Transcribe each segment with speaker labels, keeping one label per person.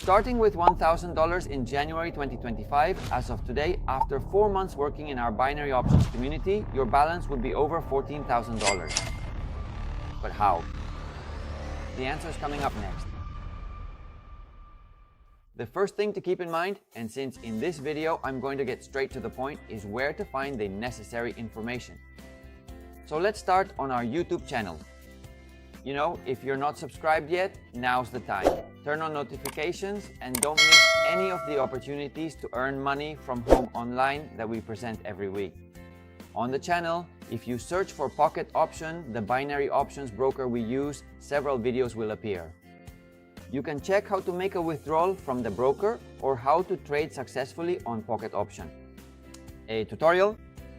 Speaker 1: Starting with $1,000 in January 2025, as of today, after 4 months working in our binary options community, your balance would be over $14,000. But how? The answer is coming up next. The first thing to keep in mind, and since in this video I'm going to get straight to the point, is where to find the necessary information. So let's start on our YouTube channel. You know, if you're not subscribed yet, now's the time. Turn on notifications and don't miss any of the opportunities to earn money from home online that we present every week. On the channel, if you search for Pocket Option, the binary options broker we use, several videos will appear. You can check how to make a withdrawal from the broker or how to trade successfully on Pocket Option. A tutorial,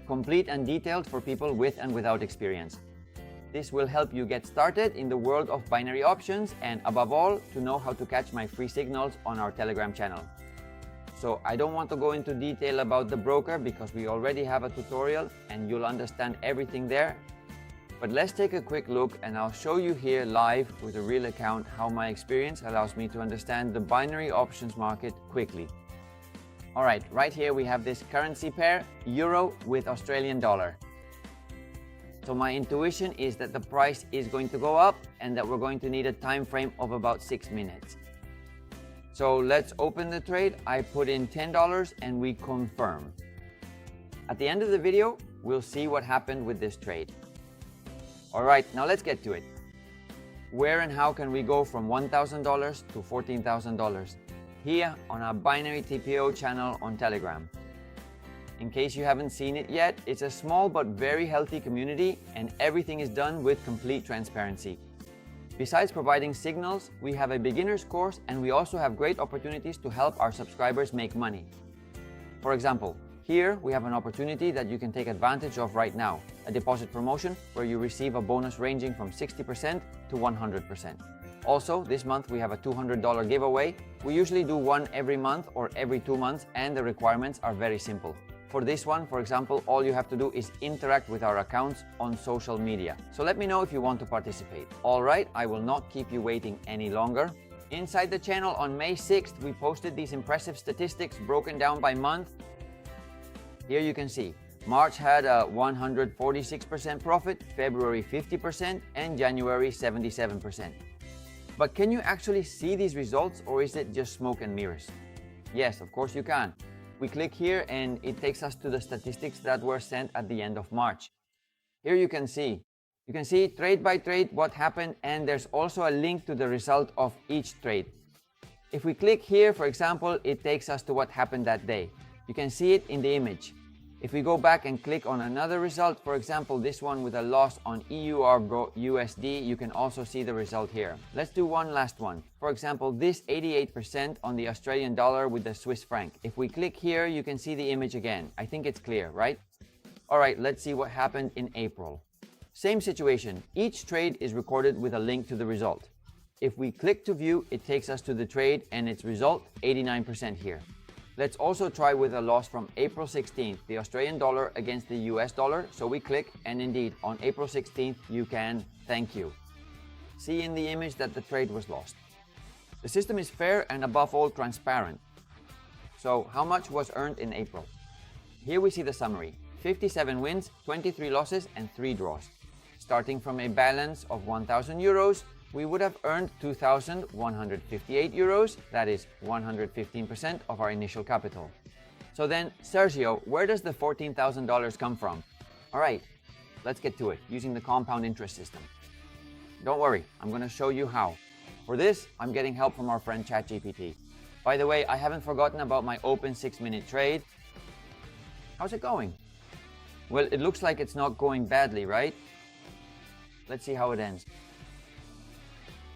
Speaker 1: complete and detailed for people with and without experience. This will help you get started in the world of binary options and, above all, to know how to catch my free signals on our Telegram channel. So I don't want to go into detail about the broker because we already have a tutorial and you'll understand everything there. But let's take a quick look and I'll show you here live with a real account how my experience allows me to understand the binary options market quickly. Alright, right here we have this currency pair, Euro with Australian dollar. So my intuition is that the price is going to go up and that we're going to need a time frame of about 6 minutes. So let's open the trade. I put in $10 and we confirm. At the end of the video, we'll see what happened with this trade. Alright, now let's get to it. Where and how can we go from $1,000 to $14,000? Here on our binary TPO channel on Telegram. In case you haven't seen it yet, it's a small but very healthy community and everything is done with complete transparency. Besides providing signals, we have a beginner's course and we also have great opportunities to help our subscribers make money. For example, here we have an opportunity that you can take advantage of right now, a deposit promotion where you receive a bonus ranging from 60% to 100%. Also, this month we have a $200 giveaway. We usually do one every month or every 2 months and the requirements are very simple. For this one, for example, all you have to do is interact with our accounts on social media. So let me know if you want to participate. Alright, I will not keep you waiting any longer. Inside the channel on May 6th, we posted these impressive statistics broken down by month. Here you can see, March had a 146% profit, February 50%, and January 77%. But can you actually see these results or is it just smoke and mirrors? Yes, of course you can. We click here and it takes us to the statistics that were sent at the end of March. Here you can see trade by trade what happened and there's also a link to the result of each trade. If we click here, for example, it takes us to what happened that day. You can see it in the image. If we go back and click on another result, for example, this one with a loss on EUR USD, you can also see the result here. Let's do one last one. For example, this 88% on the Australian dollar with the Swiss franc. If we click here, you can see the image again. I think it's clear, right? All right, let's see what happened in April. Same situation. Each trade is recorded with a link to the result. If we click to view, it takes us to the trade and its result, 89% here. Let's also try with a loss from April 16th, the Australian dollar against the US dollar. So we click and indeed on April 16th, you can thank you. See in the image that the trade was lost. The system is fair and above all transparent. So how much was earned in April? Here we see the summary. 57 wins, 23 losses and 3 draws. Starting from a balance of 1,000 euros, we would have earned 2,158 euros, that is 115% of our initial capital. So then, Sergio, where does the $14,000 come from? Alright, let's get to it, using the compound interest system. Don't worry, I'm going to show you how. For this, I'm getting help from our friend ChatGPT. By the way, I haven't forgotten about my open 6-minute trade. How's it going? Well, it looks like it's not going badly, right? Let's see how it ends.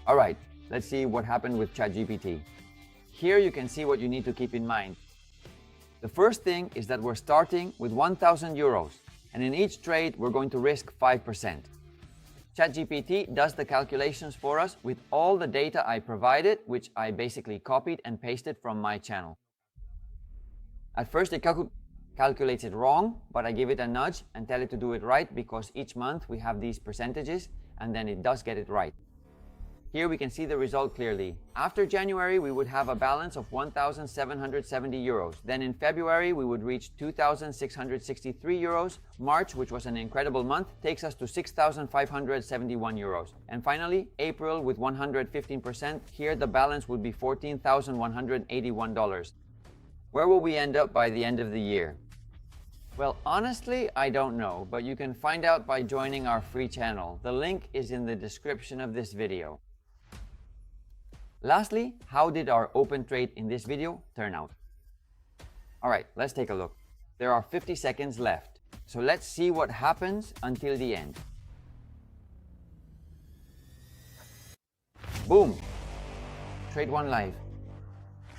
Speaker 1: Alright, let's see what happened with ChatGPT. Here you can see what you need to keep in mind. The first thing is that we're starting with 1,000 euros, and in each trade we're going to risk 5%. ChatGPT does the calculations for us with all the data I provided, which I basically copied and pasted from my channel. At first it calculates it wrong, but I give it a nudge and tell it to do it right because each month we have these percentages and then it does get it right. Here we can see the result clearly. After January, we would have a balance of 1,770 euros. Then in February, we would reach 2,663 euros. March, which was an incredible month, takes us to 6,571 euros. And finally, April with 115%. Here the balance would be $14,181. Where will we end up by the end of the year? Well, honestly, I don't know, but you can find out by joining our free channel. The link is in the description of this video. Lastly, how did our open trade in this video turn out? Alright, let's take a look. There are 50 seconds left, so let's see what happens until the end. Boom! Trade 1 live.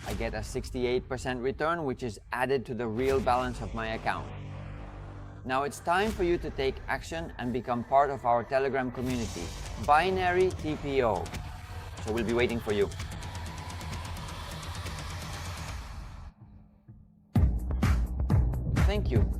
Speaker 1: I get a 68% return, which is added to the real balance of my account. Now it's time for you to take action and become part of our Telegram community, Binary TPO. So we'll be waiting for you. Thank you.